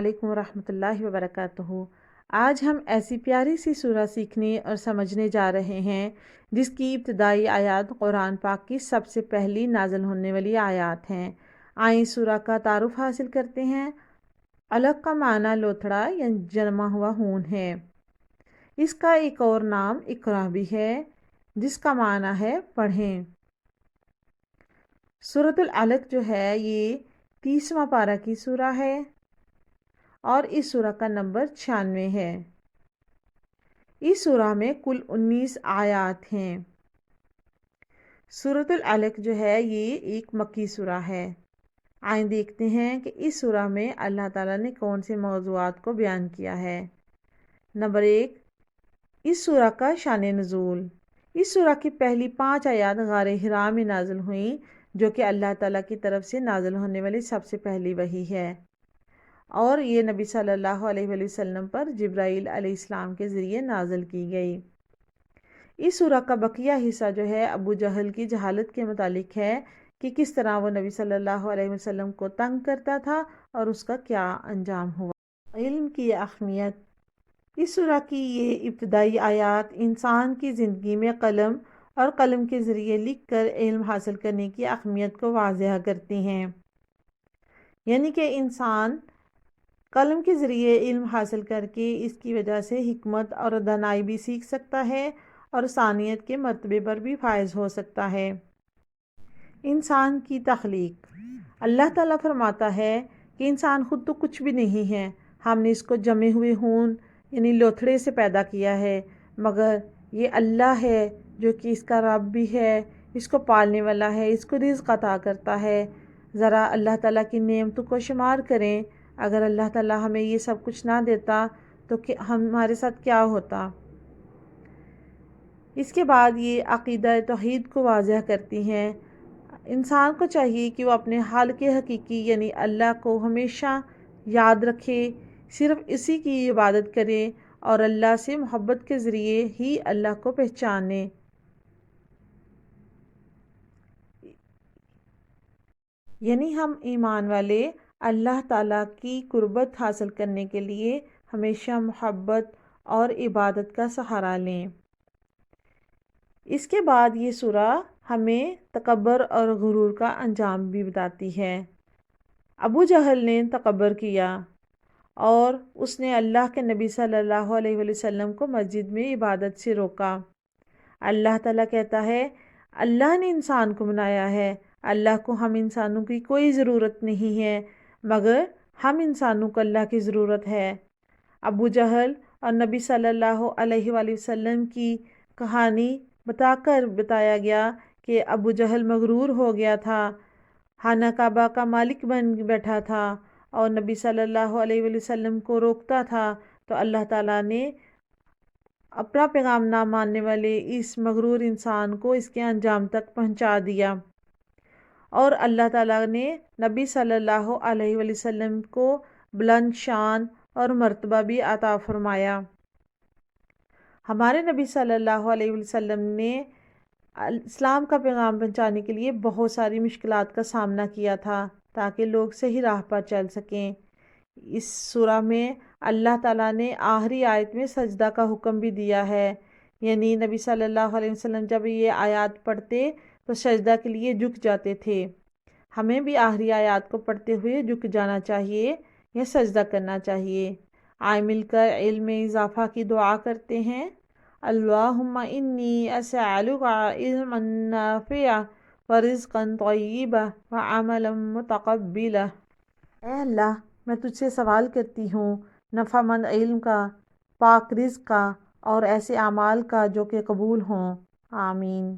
علیکم ورحمۃ اللہ وبرکاتہ۔ آج ہم ایسی پیاری سی سورہ سیکھنے اور سمجھنے جا رہے ہیں جس کی ابتدائی آیات قرآن پاک کی سب سے پہلی نازل ہونے والی آیات ہیں۔ آئیں سورہ کا تعارف حاصل کرتے ہیں۔ علق کا معنی لوتھڑا یا جمع ہوا خون ہے۔ اس کا ایک اور نام اقرا بھی ہے جس کا معنی ہے پڑھیں۔ سورۃ العلق جو ہے یہ 30واں پارہ کی سورہ ہے اور اس سورہ کا نمبر 96 ہے۔ اس سورہ میں کل 19 آیات ہیں۔ سورۃ العلق جو ہے یہ ایک مکی سورہ ہے۔ آئیں دیکھتے ہیں کہ اس سورہ میں اللہ تعالیٰ نے کون سے موضوعات کو بیان کیا ہے۔ نمبر 1، اس سورہ کا شان نزول۔ اس سورہ کی پہلی 5 آیات غار حرا میں نازل ہوئیں جو کہ اللہ تعالیٰ کی طرف سے نازل ہونے والی سب سے پہلی وحی ہے، اور یہ نبی صلی اللہ علیہ وآلہ وسلم پر جبرائیل علیہ السلام کے ذریعے نازل کی گئی۔ اس سورہ کا بقیہ حصہ جو ہے ابو جہل کی جہالت کے متعلق ہے کہ کس طرح وہ نبی صلی اللہ علیہ وسلم کو تنگ کرتا تھا اور اس کا کیا انجام ہوا۔ علم کی اہمیت۔ اس سورہ کی یہ ابتدائی آیات انسان کی زندگی میں قلم اور قلم کے ذریعے لکھ کر علم حاصل کرنے کی اہمیت کو واضح کرتی ہیں، یعنی کہ انسان قلم کے ذریعے علم حاصل کر کے اس کی وجہ سے حکمت اور دانائی بھی سیکھ سکتا ہے اور انسانیت کے مرتبے پر بھی فائز ہو سکتا ہے۔ انسان کی تخلیق۔ اللہ تعالیٰ فرماتا ہے کہ انسان خود تو کچھ بھی نہیں ہے، ہم نے اس کو جمے ہوئے خون یعنی لوتھڑے سے پیدا کیا ہے، مگر یہ اللہ ہے جو کہ اس کا رب بھی ہے، اس کو پالنے والا ہے، اس کو رزق عطا کرتا ہے۔ ذرا اللہ تعالیٰ کی نعمتوں کو شمار کریں۔ اگر اللہ تعالیٰ ہمیں یہ سب کچھ نہ دیتا تو ہمارے ساتھ کیا ہوتا۔ اس کے بعد یہ عقیدہ توحید کو واضح کرتی ہیں۔ انسان کو چاہیے کہ وہ اپنے خالق حقیقی یعنی اللہ کو ہمیشہ یاد رکھے، صرف اسی کی عبادت کرے اور اللہ سے محبت کے ذریعے ہی اللہ کو پہچانے۔ یعنی ہم ایمان والے اللہ تعالیٰ کی قربت حاصل کرنے کے لیے ہمیشہ محبت اور عبادت کا سہارا لیں۔ اس کے بعد یہ سورہ ہمیں تکبر اور غرور کا انجام بھی بتاتی ہے۔ ابو جہل نے تکبر کیا اور اس نے اللہ کے نبی صلی اللہ علیہ وآلہ وسلم کو مسجد میں عبادت سے روکا۔ اللہ تعالیٰ کہتا ہے اللہ نے انسان کو بنایا ہے، اللہ کو ہم انسانوں کی کوئی ضرورت نہیں ہے، مگر ہم انسانوں کو اللہ کی ضرورت ہے۔ ابو جہل اور نبی صلی اللہ علیہ وآلہ وسلم کی کہانی بتا کر بتایا گیا کہ ابو جہل مغرور ہو گیا تھا، خانہ کعبہ کا مالک بن بیٹھا تھا اور نبی صلی اللہ علیہ وآلہ وسلم کو روکتا تھا، تو اللہ تعالیٰ نے اپنا پیغام نہ ماننے والے اس مغرور انسان کو اس کے انجام تک پہنچا دیا، اور اللہ تعالیٰ نے نبی صلی اللہ علیہ وآلہ وسلم کو بلند شان اور مرتبہ بھی عطا فرمایا۔ ہمارے نبی صلی اللہ علیہ وسلم نے اسلام کا پیغام پہنچانے کے لیے بہت ساری مشکلات کا سامنا کیا تھا تاکہ لوگ صحیح راہ پر چل سکیں۔ اس سورہ میں اللہ تعالیٰ نے آخری آیت میں سجدہ کا حکم بھی دیا ہے، یعنی نبی صلی اللہ علیہ وسلم جب یہ آیات پڑھتے تو سجدہ کے لیے جھک جاتے تھے۔ ہمیں بھی آخری آیات کو پڑھتے ہوئے جھک جانا چاہیے یا سجدہ کرنا چاہیے۔ آئے مل کر علم میں اضافہ کی دعا کرتے ہیں۔ اللہم انی اسألک علما نافعا ورزقا طیبا وعملا متقبلا۔ اے اللہ، میں تجھ سے سوال کرتی ہوں نفع مند علم کا، پاک رزق کا اور ایسے اعمال کا جو کہ قبول ہوں۔ آمین۔